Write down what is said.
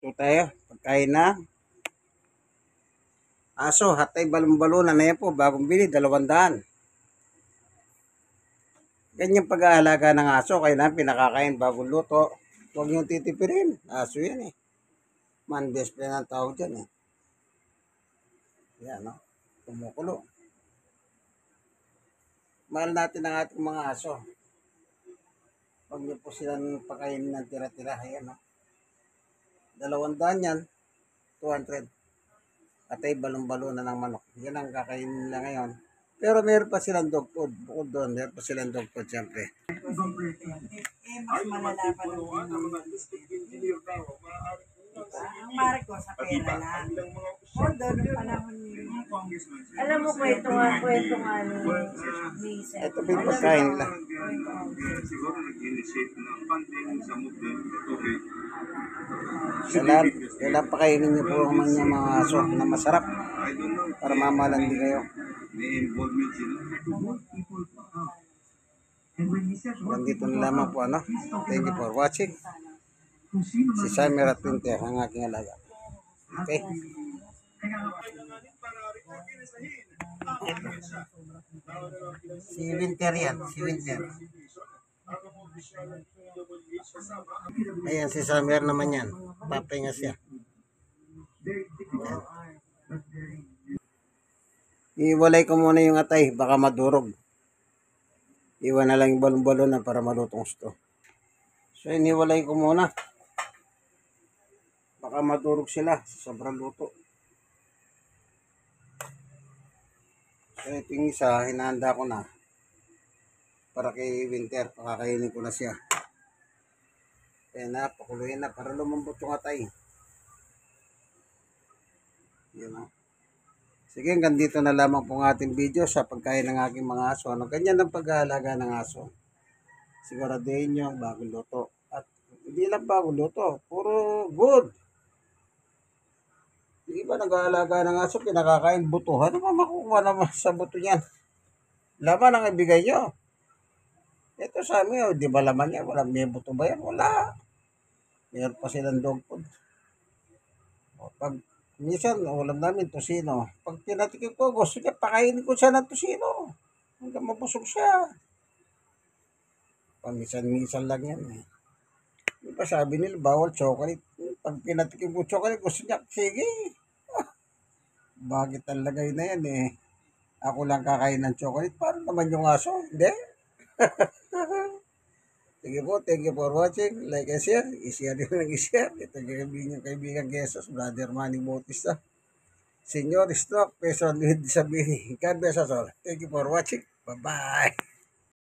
Ito tayo, pagkain na. Aso, hatay balon-balonan na yan po, bagong bili, 200. Ganyan pag-aalaga ng aso, kaya na pinakakain bagong luto. Huwag niyong titipirin. Aso yan eh. Mandes pa yan ang tawag dyan eh. Yan no, kumukulo. Mahal natin ang ating mga aso. Huwag niyo po silang pakainin ng tira-tira. Ayan no. 200 yan, 200. Atay balon-balonan ng manok. Yan ang kakainin nila ngayon. Pero meron pa silang dog food. Bukod doon, meron pa silang dog food siyempre. Mas malalaman ang mare ko sa pera lang. Although, nung panahon alam mo, kwento nga ni Seth. Ito po yung pagkain nila. Kailan pakainin niyo po ang mga aso na masarap para mamalan din kayo. Nandito na lamang po ano. Thank you for watching. Si Samer at Winter ang aking alaga. Okay. Si Winter yan. Si Winter. Ayan si Samer naman yan. Papahinga siya. Ayan. Iwalay ko muna yung atay. Baka madurog. Iwan na lang yung balon-balon na para malutong ito. So iniwalay ko muna. Baka madurog sila sa sobrang luto. So ito yung isa, hinahanda ko na. Para kay Winter, pakakainin ko na siya. Kaya na, pakuluin na para lumambot yung atay. Yan o. Sige, hanggang dito na lamang po ang ating video sa pagkain ng aking mga aso. Ano, ganyan ang pag-aalaga ng aso. Siguraduhin nyo, bagong luto. At hindi lang bagong luto, puro good. Hindi ba nag-aalaga ng aso, pinakakain buto? Ano ba makukuha naman sa buto niyan? Laman ang ibigay nyo. Ito sa amin, di ba laman yan? Wala, may buto ba yan? Wala. Meron pa silang dog food. Pag minsan, ulam namin, tosino. Pag tinatikin ko, gusto niya, pakainin ko siya ng tosino. Hanggang mabusog siya. Minsan lang yan eh. Di ba sabi nila, bawal chocolate. Pag pinatikin ko chocolate, gusto niya, sige. Bakit ang lagay na yan eh. Ako lang kakain ng chocolate. Paano naman yung aso? Hindi. Sige po, thank you for watching. Like and share. I-share nyo lang i-share. Ito yung kaibigan Jesus, Brother Manny Bautista. Senior Stroke, Person with Disability. God bless us all. Thank you for watching. Bye-bye.